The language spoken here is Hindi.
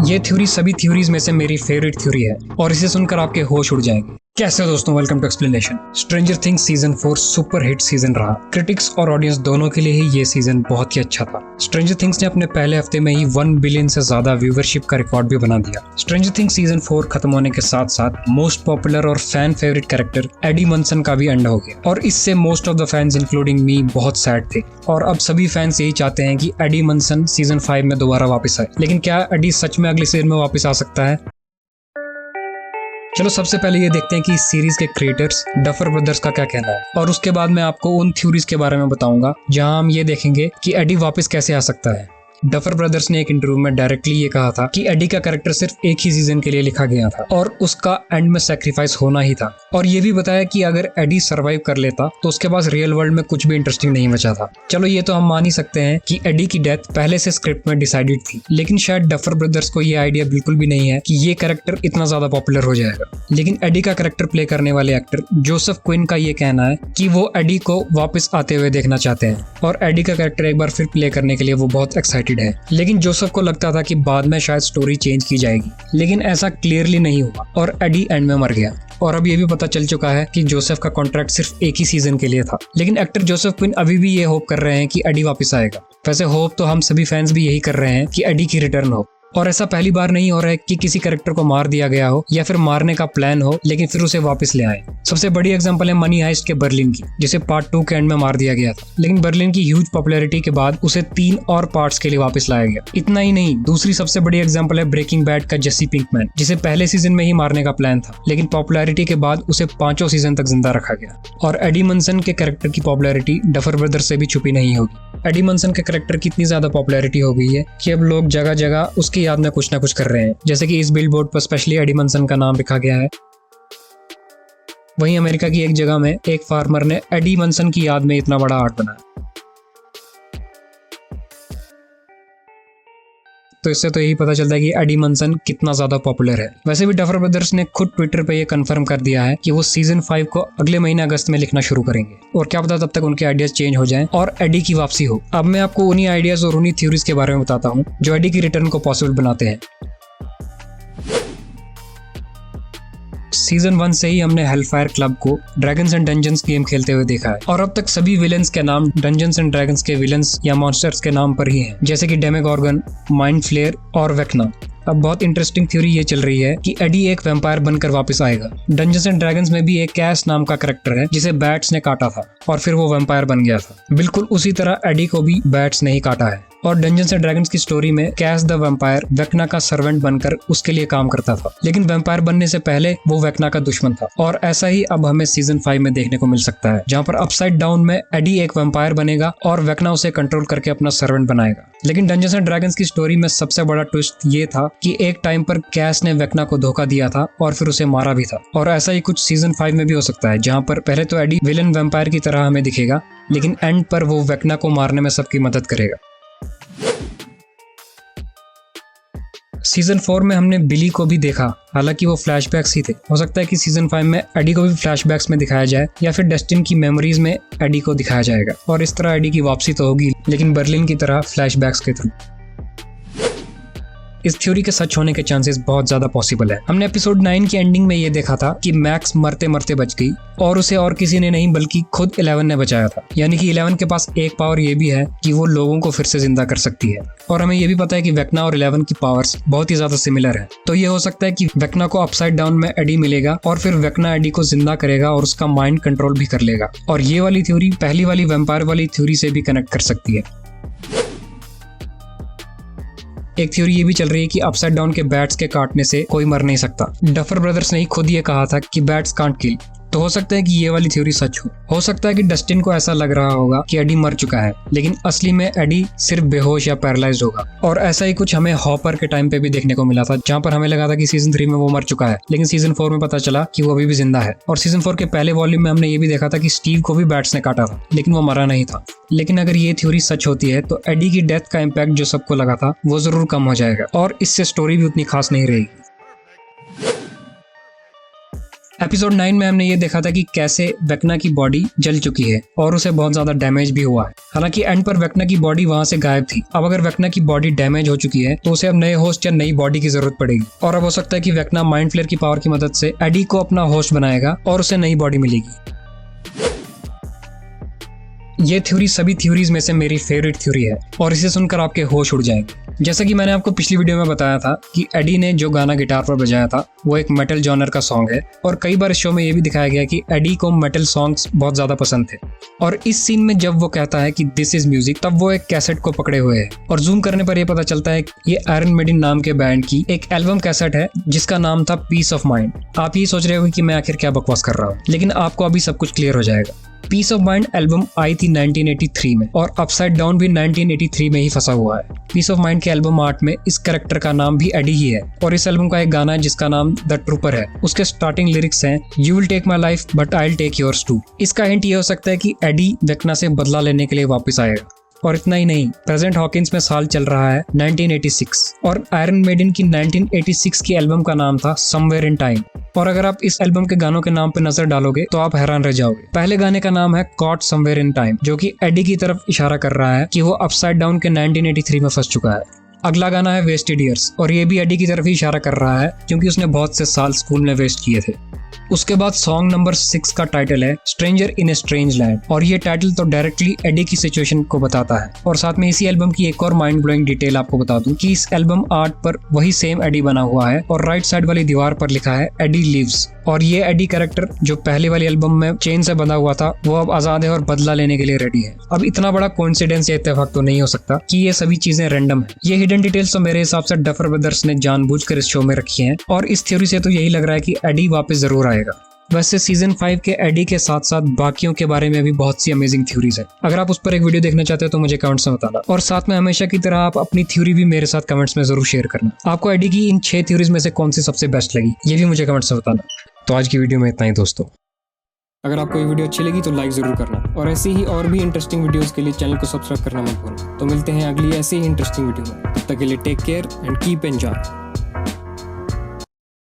ये थ्योरी सभी थ्योरीज में से मेरी फेवरेट थ्योरी है और इसे सुनकर आपके होश उड़ जाएंगे। कैसे हो दोस्तों, welcome to explanation. Stranger Things season 4 super hit season रहा। क्रिटिक्स और ऑडियंस दोनों के लिए ही ये सीजन बहुत ही अच्छा था। स्ट्रेंजर थिंग्स ने अपने पहले हफ्ते में ही 1 बिलियन से ज्यादा व्यूवरशिप का रिकॉर्ड भी बना दिया। स्ट्रेंजर थिंग्स सीजन 4 खत्म होने के साथ साथ मोस्ट पॉपुलर और फैन फेवरेट कैरेक्टर एडी मंसन का भी एंड हो गया और इससे most of the fans including me बहुत सैड थे और अब सभी फैंस यही चाहते हैं कि एडी मंसन सीजन 5 में दोबारा वापस आए। लेकिन क्या एडी सच में अगले सीजन में वापस आ सकता है? चलो सबसे पहले ये देखते हैं कि इस सीरीज के क्रिएटर्स डफर ब्रदर्स का क्या कहना है और उसके बाद मैं आपको उन थ्योरीज के बारे में बताऊंगा जहां हम ये देखेंगे कि एडी वापस कैसे आ सकता है। डफर ब्रदर्स ने एक इंटरव्यू में डायरेक्टली ये कहा था कि एडी का कैरेक्टर सिर्फ एक ही सीजन के लिए लिखा गया था और उसका एंड में सैक्रिफाइस होना ही था, और ये भी बताया कि अगर एडी सरवाइव कर लेता तो उसके पास रियल वर्ल्ड में कुछ भी इंटरेस्टिंग नहीं बचा था। चलो ये तो हम मान ही सकते हैं कि एडी की डेथ पहले से स्क्रिप्ट में डिसाइडेड थी, लेकिन शायद डफर ब्रदर्स को ये आइडिया बिल्कुल भी नहीं है कि ये कैरेक्टर इतना ज्यादा पॉपुलर हो जाएगा। लेकिन एडी का कैरेक्टर प्ले करने वाले एक्टर जोसेफ क्विन का ये कहना है कि वो एडी को वापस आते हुए देखना चाहते हैं और एडी का कैरेक्टर एक बार फिर प्ले करने के लिए वो बहुत एक्साइटेड है। लेकिन जोसेफ को लगता था कि बाद में शायद स्टोरी चेंज की जाएगी, लेकिन ऐसा क्लियरली नहीं हुआ और एडी एंड में मर गया। और अब ये भी पता चल चुका है कि जोसेफ का कॉन्ट्रैक्ट सिर्फ एक ही सीजन के लिए था। लेकिन एक्टर जोसेफ क्विन अभी भी ये होप कर रहे हैं कि एडी वापस आएगा। वैसे होप तो हम सभी फैंस भी यही कर रहे हैं कि एडी की रिटर्न हो, और ऐसा पहली बार नहीं हो रहा है कि किसी कैरेक्टर को मार दिया गया हो या फिर मारने का प्लान हो लेकिन फिर उसे वापस ले आए। सबसे बड़ी एग्जांपल है मनी हाइस्ट के बर्लिन की, जिसे पार्ट 2 के एंड में मार दिया गया था, लेकिन बर्लिन की ह्यूज पॉपुलैरिटी के बाद उसे 3 और पार्ट्स के लिए वापस लाया गया। इतना ही नहीं, दूसरी सबसे बड़ी एग्जांपल है ब्रेकिंग बैड का जेसी पिंकमैन, जिसे पहले सीजन में ही मारने का प्लान था, लेकिन पॉपुलैरिटी के बाद उसे 5 सीजन तक जिंदा रखा गया। और एडी मंसन के कैरेक्टर की पॉपुलैरिटी डफर ब्रदर्स से भी छुपी नहीं होगी। एडी मंसन के कैरेक्टर की इतनी ज्यादा पॉपुलैरिटी हो गई है कि अब लोग जगह जगह उसकी याद में कुछ ना कुछ कर रहे हैं, जैसे कि इस बिलबोर्ड पर स्पेशली एडी मंसन का नाम लिखा गया है। वहीं अमेरिका की एक जगह में एक फार्मर ने एडी मंसन की याद में इतना बड़ा आर्ट बनाया। तो इससे तो यही पता चलता है कि एडी मंसन कितना ज्यादा पॉपुलर है। वैसे भी डफर ब्रदर्स ने खुद ट्विटर पे ये कंफर्म कर दिया है कि वो सीजन 5 को अगले महीने अगस्त में लिखना शुरू करेंगे, और क्या पता तब तक उनके आइडियाज चेंज हो जाएं और एडी की वापसी हो। अब मैं आपको उन्हीं आइडियाज और उन्हीं थ्योरीज के बारे में बताता हूँ जो एडी की रिटर्न को पॉसिबल बनाते हैं। सीजन 1 से ही हमने हेलफायर क्लब को ड्रैगन्स एंड डंजन्स गेम खेलते हुए देखा है, और अब तक सभी विलेंस के नाम डंजन्स एंड ड्रैगन्स के विलेंस या मॉन्स्टर्स के नाम पर ही हैं, जैसे कि डेमेगॉर्गन, माइंड फ्लेयर और वेक्ना। अब बहुत इंटरेस्टिंग थ्योरी ये चल रही है कि एडी एक वैम्पायर बनकर वापस आएगा। डंजन्स एंड ड्रैगन्स में भी एक कैस नाम का कैरेक्टर है जिसे बैट्स ने काटा था और फिर वो वैम्पायर बन गया था। बिल्कुल उसी तरह एडी को भी बैट्स ने ही काटा है, और डंजन्स एंड ड्रैगन्स की स्टोरी में कैस द वैम्पायर वेक्ना का सर्वेंट बनकर उसके लिए काम करता था, लेकिन वैम्पायर बनने से पहले वो वेक्ना का दुश्मन था। और ऐसा ही अब हमें सीजन 5 में देखने को मिल सकता है, जहाँ पर अपसाइड डाउन में एडी एक वैम्पायर बनेगा और वेक्ना उसे कंट्रोल करके अपना सर्वेंट बनाएगा। लेकिन डंजन्स एंड ड्रैगन्स की स्टोरी में सबसे बड़ा ट्विस्ट ये था कि एक टाइम पर कैस ने वेक्ना को धोखा दिया था और फिर उसे मारा भी था, और ऐसा ही कुछ सीजन 5 में भी हो सकता है, जहाँ पर पहले तो एडी विलन वैम्पायर की तरह हमें दिखेगा, लेकिन एंड पर वो वेक्ना को मारने में सबकी मदद करेगा। सीजन 4 में हमने बिली को भी देखा, हालांकि वो फ्लैशबैक्स ही थे। हो सकता है कि सीजन 5 में एडी को भी फ्लैशबैक्स में दिखाया जाए या फिर डस्टिन की मेमोरीज में एडी को दिखाया जाएगा, और इस तरह एडी की वापसी तो होगी, लेकिन बर्लिन की तरह फ्लैशबैक्स के थ्रू। इस थ्योरी के सच होने के चांसेस बहुत ज्यादा पॉसिबल है। हमने एपिसोड 9 की एंडिंग में ये देखा था कि मैक्स मरते मरते बच गई, और उसे और किसी ने नहीं बल्कि खुद 11 ने बचाया था। यानी कि 11 के पास एक पावर ये भी है कि वो लोगों को फिर से जिंदा कर सकती है, और हमें ये भी पता है कि वेक्ना और 11 की पावर्स बहुत ही ज्यादा सिमिलर है। तो ये हो सकता है कि वेक्ना को अपसाइड डाउन में एडी मिलेगा और फिर वेक्ना एडी को जिंदा करेगा और उसका माइंड कंट्रोल भी कर लेगा, और ये वाली थ्योरी पहली वाली वैम्पायर वाली थ्योरी से भी कनेक्ट कर सकती है। एक थ्योरी ये भी चल रही है कि अपसाइड डाउन के बैट्स के काटने से कोई मर नहीं सकता। डफर ब्रदर्स ने ही खुद ये कहा था कि बैट्स कांट किल, तो हो सकता है कि ये वाली थ्योरी सच हो सकता है कि डस्टिन को ऐसा लग रहा होगा कि एडी मर चुका है, लेकिन असली में एडी सिर्फ बेहोश या पैरालाइज्ड होगा। और ऐसा ही कुछ हमें हॉपर के टाइम पे भी देखने को मिला था, जहाँ पर हमें लगा था कि सीजन 3 में वो मर चुका है, लेकिन सीजन 4 में पता चला कि वो अभी भी जिंदा है। और सीजन 4 के पहले वॉल्यूम में हमने ये भी देखा था कि स्टीव को भी बैट्स ने काटा था, लेकिन वो मरा नहीं था। लेकिन अगर ये थ्योरी सच होती है तो एडी की डेथ का इम्पैक्ट जो सबको लगा था वो जरूर कम हो जाएगा, और इससे स्टोरी भी उतनी खास नहीं रहेगी। एपिसोड 9 में हमने ये देखा था कि कैसे वेक्ना की बॉडी जल चुकी है और उसे बहुत ज्यादा डैमेज भी हुआ है। हालांकि एंड पर वेक्ना की बॉडी वहां से गायब थी। अब अगर वेक्ना की बॉडी डैमेज हो चुकी है तो उसे अब नए होस्ट या नई बॉडी की जरूरत पड़ेगी और अब हो सकता है कि वेक्ना माइंड फ्लेयर की पावर की मदद से एडी को अपना होस्ट बनाएगा और उसे नई बॉडी मिलेगी। ये थ्योरी सभी थ्योरीज में से मेरी फेवरेट थ्योरी है और इसे सुनकर आपके होश उड़ जाएंगे। जैसा कि मैंने आपको पिछली वीडियो में बताया था कि एडी ने जो गाना गिटार पर बजाया था वो एक मेटल जॉनर का सॉन्ग है और कई बार इस शो में ये भी दिखाया गया कि एडी को मेटल सॉन्ग्स बहुत ज्यादा पसंद थे। और इस सीन में जब वो कहता है कि दिस इज म्यूजिक, तब वो एक कैसेट को पकड़े हुए है और जूम करने पर यह पता चलता है कि ये आयरन मेडन नाम के बैंड की एक एल्बम कैसेट है जिसका नाम था पीस ऑफ माइंड। आप ये सोच रहे हो कि मैं आखिर क्या बकवास कर रहा हूँ, लेकिन आपको अभी सब कुछ क्लियर हो जाएगा। पीस ऑफ माइंड एल्बम आई थी 1983 में और अपसाइड डाउन भी 1983 में ही फंसा हुआ है। पीस ऑफ माइंड के एल्बम आर्ट में इस कैरेक्टर का नाम भी एडी ही है और इस एल्बम का एक गाना है जिसका नाम द ट्रूपर है। उसके स्टार्टिंग लिरिक्स हैं you will take my life but I will take yours too. इसका हिंट ये हो सकता है कि एडी वेक्ना से बदला लेने के लिए वापस आएगा। और इतना ही नहीं, प्रेजेंट हॉकिंस में साल चल रहा है 1986 और आयरन मेडन की 1986 की एल्बम का नाम था समवेयर इन टाइम। और अगर आप इस एल्बम के गानों के नाम पे नजर डालोगे तो आप हैरान रह जाओगे। पहले गाने का नाम है कॉट समवेयर इन टाइम, जो कि एडी की तरफ इशारा कर रहा है कि वो अपसाइड डाउन के 1983 में फंस चुका है। अगला गाना है वेस्टेड ईयर्स और ये भी एडी की तरफ ही इशारा कर रहा है क्योंकि उसने बहुत से साल स्कूल में वेस्ट किए थे। उसके बाद सॉन्ग नंबर 6 का टाइटल है stranger in a strange land और ये टाइटल तो डायरेक्टली एडी की सिचुएशन को बताता है। और साथ में इसी एल्बम की एक और माइंड ब्लोइंग डिटेल आपको बता दूं कि इस एल्बम आर्ट पर वही सेम एडी बना हुआ है और राइट साइड वाली दीवार पर लिखा है एडी लिव्स। और ये एडी कैरेक्टर जो पहले वाली एल्बम में चेन से बंधा हुआ था वो अब आजाद है और बदला लेने के लिए रेडी है। अब इतना बड़ा कोइंसिडेंस या इत्तेफाक तो नहीं हो सकता कि ये सभी चीजें रैंडम है। ये हिडन डिटेल्स तो मेरे हिसाब से डफर ब्रदर्स ने जानबूझकर इस शो में रखी हैं और इस थ्योरी से तो यही लग रहा है कि एडी वापस जरूर आएगा। वैसे सीजन 5 के एडी के साथ साथ बाकियों के बारे में भी बहुत सी अमेजिंग थ्योरीज है। अगर आप उस पर एक वीडियो देखना चाहते हो तो मुझे कमेंट्स में बताना और साथ में हमेशा की तरह आप अपनी थ्योरी भी मेरे साथ कमेंट्स में जरूर शेयर करना। आपको एडी की इन 6 थ्योरीज में से कौन सी सबसे बेस्ट लगी ये भी मुझे कमेंट्स में बताना। तो आज की वीडियो में इतना ही दोस्तों। अगर आपको ये वीडियो अच्छी लगी तो लाइक जरूर करना और ऐसी ही और भी इंटरेस्टिंग वीडियोस के लिए चैनल को सब्सक्राइब करना मत भूलना। तो मिलते हैं अगली ऐसी ही इंटरेस्टिंग वीडियो में, तब तक के लिए take care and keep enjoy.